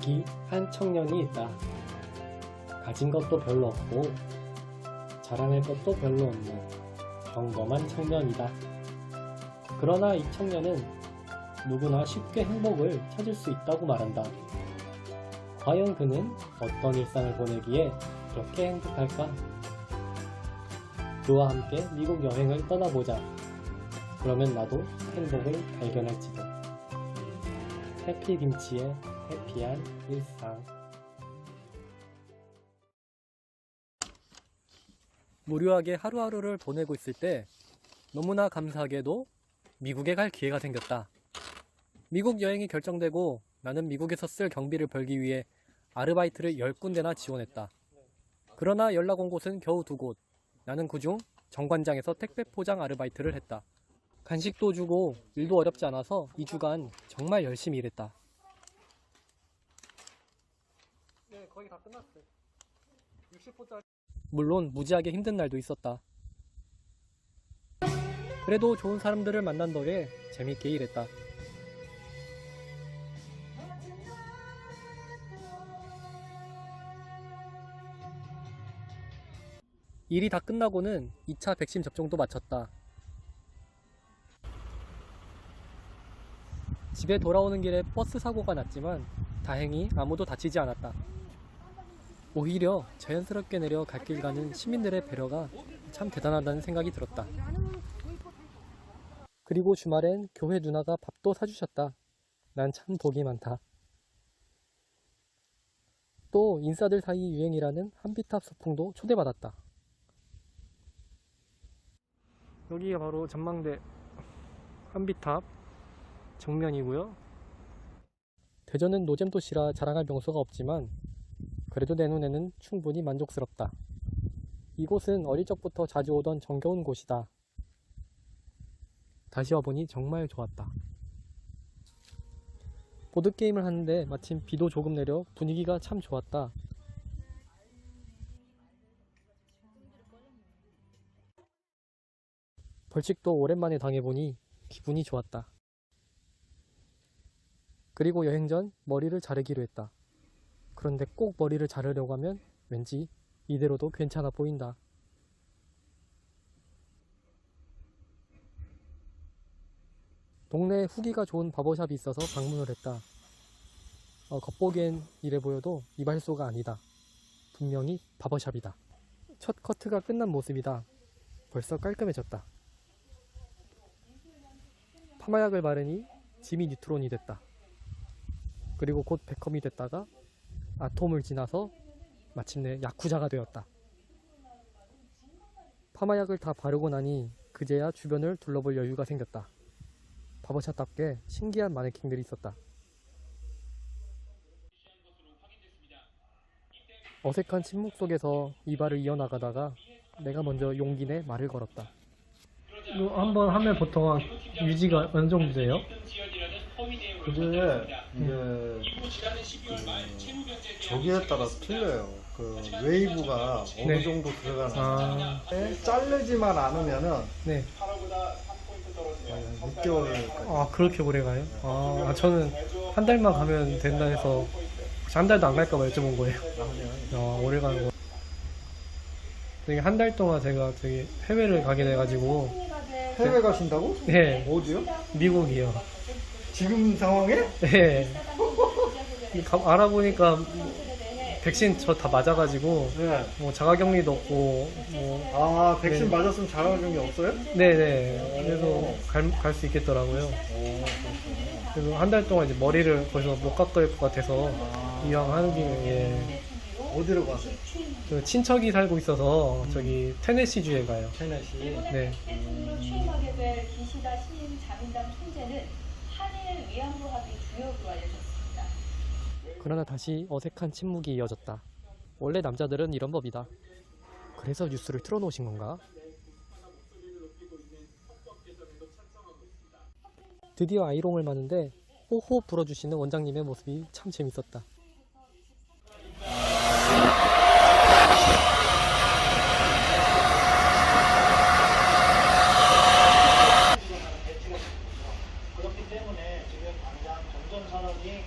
여기 한 청년이 있다. 가진 것도 별로 없고 자랑할 것도 별로 없는 평범한 청년이다. 그러나 이 청년은 누구나 쉽게 행복을 찾을 수 있다고 말한다. 과연 그는 어떤 일상을 보내기에 그렇게 행복할까? 그와 함께 미국 여행을 떠나보자. 그러면 나도 행복을 발견할지도. 해피김치의 해피한 일상. 무료하게 하루하루를 보내고 있을 때 너무나 감사하게도 미국에 갈 기회가 생겼다. 미국 여행이 결정되고 나는 미국에서 쓸 경비를 벌기 위해 아르바이트를 10군데나 지원했다. 그러나 연락 온 곳은 겨우 2곳. 나는 그중 정관장에서 택배 포장 아르바이트를 했다. 간식도 주고 일도 어렵지 않아서 2주간 정말 열심히 일했다. 네, 거의 다 끝났어요. 60호짜리. 물론 무지하게 힘든 날도 있었다. 그래도 좋은 사람들을 만난 덕에 재밌게 일했다. 일이 다 끝나고는 2차 백신 접종도 마쳤다. 집에 돌아오는 길에 버스 사고가 났지만 다행히 아무도 다치지 않았다. 오히려 자연스럽게 내려 갈 길 가는 시민들의 배려가 참 대단하다는 생각이 들었다. 그리고 주말엔 교회 누나가 밥도 사주셨다. 난 참 복이 많다. 또 인싸들 사이 유행이라는 한비탑 소풍도 초대받았다. 여기가 바로 전망대 한비탑 정면이고요. 대전은 노잼 도시라 자랑할 명소가 없지만 그래도 내 눈에는 충분히 만족스럽다. 이곳은 어릴 적부터 자주 오던 정겨운 곳이다. 다시 와보니 정말 좋았다. 보드게임을 하는데 마침 비도 조금 내려 분위기가 참 좋았다. 벌칙도 오랜만에 당해보니 기분이 좋았다. 그리고 여행 전 머리를 자르기로 했다. 그런데 꼭 머리를 자르려고 하면 왠지 이대로도 괜찮아 보인다. 동네에 후기가 좋은 바버샵이 있어서 방문을 했다. 겉보기엔 이래 보여도 이발소가 아니다. 분명히 바버샵이다. 첫 커트가 끝난 모습이다. 벌써 깔끔해졌다. 파마약을 바르니 지미 뉴트론이 됐다. 그리고 곧 베컴이 됐다가 아톰을 지나서 마침내 야쿠자가 되었다. 파마약을 다 바르고 나니 그제야 주변을 둘러볼 여유가 생겼다. 바버샵답게 신기한 마네킹들이 있었다. 어색한 침묵 속에서 이발을 이어나가다가 내가 먼저 용기 내 말을 걸었다. 이거 한번 하면 보통 유지가 어느 정도 돼요? 그게 이제 저기에 따라 틀려요. 그 웨이브가 어느 네. 정도 들어가나. 자르지만 않으면은 네. 6개월까지. 아, 그렇게 오래 가요? 저는 한 달만 가면 된다 해서 혹시 한 달도 안 갈까봐 여쭤본 거예요. 오래 가는 거. 되게 한 달 동안 제가 되게 해외를 가게 돼가지고. 해외 가신다고? 네. 어디요? 미국이요. 지금 상황에? 네. 알아보니까 백신 저 다 맞아가지고 네. 뭐 자가격리도 없고 뭐. 백신 네. 맞았으면 자가격리 없어요? 네네. 그래서 갈 수 있겠더라고요. 그래서 한 달 동안 이제 머리를 거기서 못 깎을 것 같아서 이왕 하는 김에 어디로 가세요? 그 친척이 살고 있어서 저기 테네시주에 가요. 테네시. 네. 최근으로 취임하게 될 기시다 신임 자민당 총재는 한일 위안부 합의 주역으로 알려졌습니다. 그러나 다시 어색한 침묵이 이어졌다. 원래 남자들은 이런 법이다. 그래서 뉴스를 틀어놓으신 건가? 드디어 아이롱을 마는데 호호 불어주시는 원장님의 모습이 참 재밌었다. 그렇기 때문에 지금 당장 정전선언이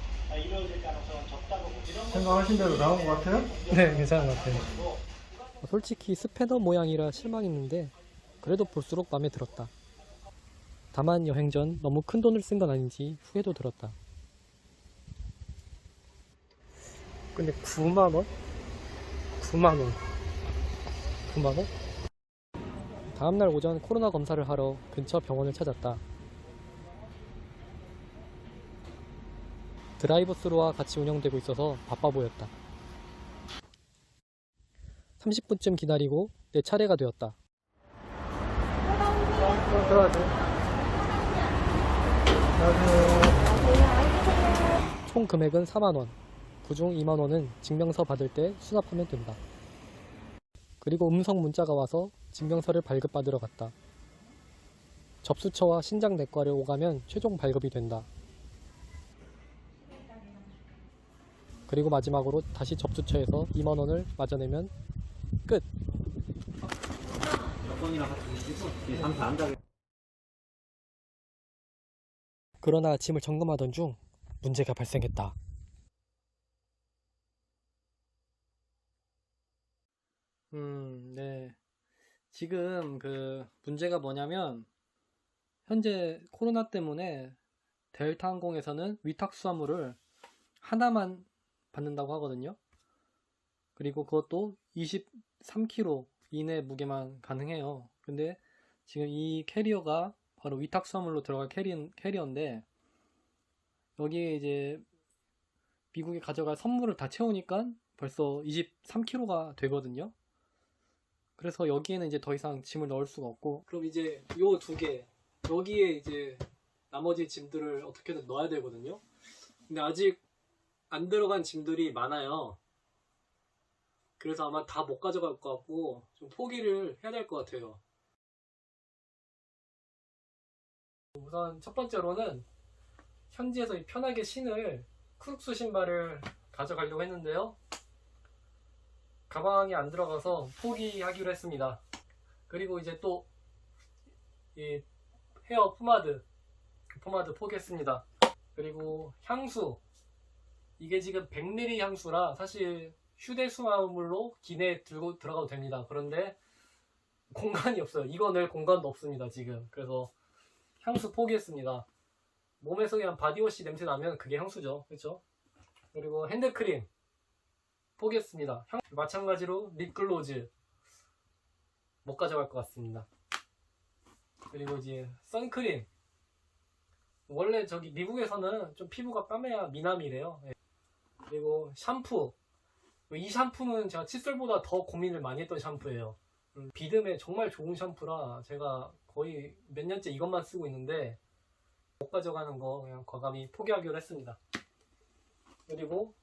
생각하신 대로 나온 것 같아요? 네, 괜찮은 것 같아요. 솔직히 스패너 모양이라 실망했는데 그래도 볼수록 마음에 들었다. 다만 여행 전 너무 큰 돈을 쓴 건 아닌지 후회도 들었다. 근데 9만원? 9만원. 9만원? 다음날 오전 코로나 검사를 하러 근처 병원을 찾았다. 드라이브스루와 같이 운영되고 있어서 바빠 보였다. 30분쯤 기다리고 내 차례가 되었다. 총 금액은 4만원. 그중 2만원은 증명서 받을 때 수납하면 된다. 그리고 음성 문자가 와서 증명서를 발급받으러 갔다. 접수처와 신장내과를 오가면 최종 발급이 된다. 그리고 마지막으로 다시 접수처에서 2만원을 맞아내면 끝! 그러나 짐을 점검하던 중 문제가 발생했다. 네. 지금 문제가 뭐냐면 현재 코로나 때문에 델타 항공에서는 위탁 수화물을 하나만 받는다고 하거든요. 그리고 그것도 23kg 이내 무게만 가능해요. 근데 지금 이 캐리어가 바로 위탁 수화물로 들어갈 캐리어인데 여기에 이제 미국에 가져갈 선물을 다 채우니까 벌써 23kg가 되거든요. 그래서 여기에는 이제 더 이상 짐을 넣을 수가 없고, 그럼 이제 요 두 개 여기에 이제 나머지 짐들을 어떻게든 넣어야 되거든요. 근데 아직 안 들어간 짐들이 많아요. 그래서 아마 다 못 가져갈 것 같고 좀 포기를 해야 될 것 같아요. 우선 첫 번째로는 현지에서 편하게 신을 크룩스 신발을 가져가려고 했는데요. 가방에 안 들어가서 포기하기로 했습니다. 그리고 이제 또 이 헤어 포마드 포기했습니다. 그리고 향수, 이게 지금 100ml 향수라 사실 휴대수화물로 기내에 들고 들어가도 됩니다. 그런데 공간이 없어요. 이거 낼 공간도 없습니다 지금. 그래서 향수 포기했습니다. 몸에서 그냥 바디워시 냄새 나면 그게 향수죠, 그렇죠? 그리고 핸드크림 포기했습니다. 마찬가지로 립글로즈 못 가져갈 것 같습니다. 그리고 이제 선크림, 원래 저기 미국에서는 좀 피부가 까매야 미남이래요. 그리고 샴푸, 이 샴푸는 제가 칫솔보다 더 고민을 많이 했던 샴푸예요. 비듬의 정말 좋은 샴푸라 제가 거의 몇 년째 이것만 쓰고 있는데 못 가져가는 거 그냥 과감히 포기하기로 했습니다. 그리고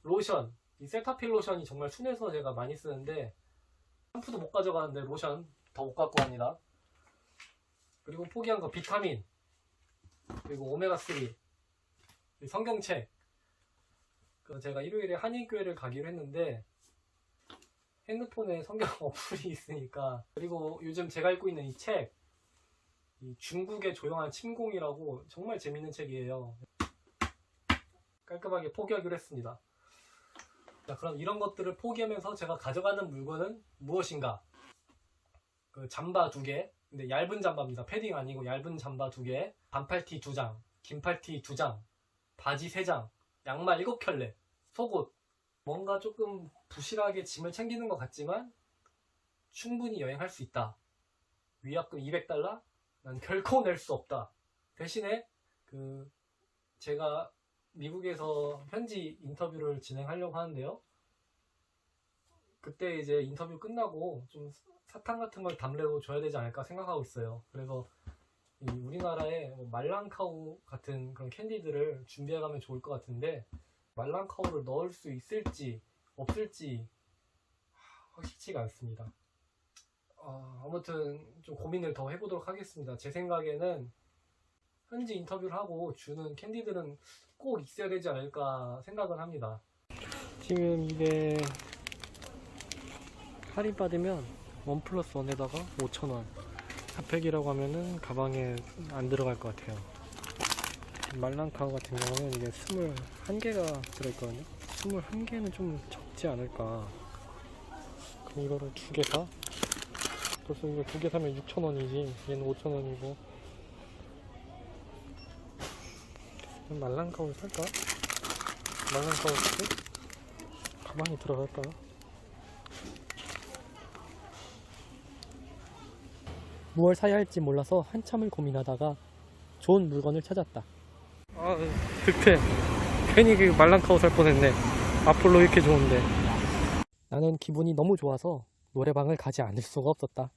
로션, 이 세타필 로션이 정말 순해서 제가 많이 쓰는데 샴푸도 못 가져가는데 로션 더 못 갖고 갑니다. 그리고 포기한 거 비타민, 그리고 오메가3, 성경책. 제가 일요일에 한인교회를 가기로 했는데 핸드폰에 성경 어플이 있으니까, 그리고 요즘 제가 읽고 있는 이 책, 이 중국의 조용한 침공이라고 정말 재밌는 책이에요. 깔끔하게 포기하기로 했습니다. 자, 그럼 이런 것들을 포기하면서 제가 가져가는 물건은 무엇인가? 잠바 2개, 근데 얇은 잠바입니다. 패딩 아니고 얇은 잠바 2개, 반팔티 2장, 긴팔티 2장, 바지 3장, 양말 7켤레, 속옷. 뭔가 조금 부실하게 짐을 챙기는 것 같지만 충분히 여행할 수 있다. 위약금 $200? 난 결코 낼 수 없다. 대신에 제가 미국에서 현지 인터뷰를 진행하려고 하는데요. 그때 이제 인터뷰 끝나고 좀 사탕 같은 걸 담례로 줘야 되지 않을까 생각하고 있어요. 그래서 우리나라에 말랑카우 같은 그런 캔디들을 준비해가면 좋을 것 같은데, 말랑카우를 넣을 수 있을지 없을지 확실치가 않습니다. 아무튼 좀 고민을 더 해보도록 하겠습니다. 제 생각에는 현지 인터뷰를 하고 주는 캔디들은 꼭 있어야 되지 않을까 생각은 합니다. 지금 이게 할인 받으면 1+1에다가 5,000원, 핫팩이라고 하면은 가방에 안 들어갈 것 같아요. 말랑카우 같은 경우는 이게 21개가 들어있거든요. 21개는 좀 적지 않을까. 그럼 이거를 2개 사? 벌써 이거 2개 사면 6,000원이지. 얘는 5,000원이고. 말랑카우를 살까? 말랑카우 살까? 가만히 들어갈까? 무얼 사야 할지 몰라서 한참을 고민하다가 좋은 물건을 찾았다. 아, 득템. 괜히 그 말랑카우 살 뻔했네. 아폴로 이렇게 좋은데. 나는 기분이 너무 좋아서 노래방을 가지 않을 수가 없었다.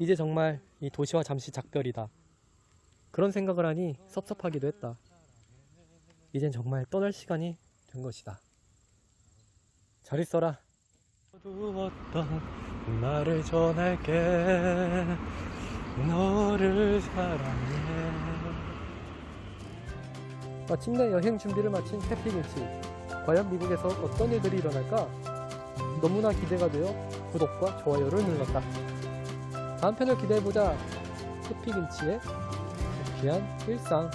이제 정말 이 도시와 잠시 작별이다. 그런 생각을 하니 섭섭하기도 했다. 이젠 정말 떠날 시간이 된 것이다. 잘 있어라. 어두웠던 나를 전할게. 너를 사랑해. 마침내 여행 준비를 마친 해피김치. 과연 미국에서 어떤 일들이 일어날까? 너무나 기대가 되어 구독과 좋아요를 눌렀다. 다음 편을 기대해보자. 해피김치의 귀한 일상.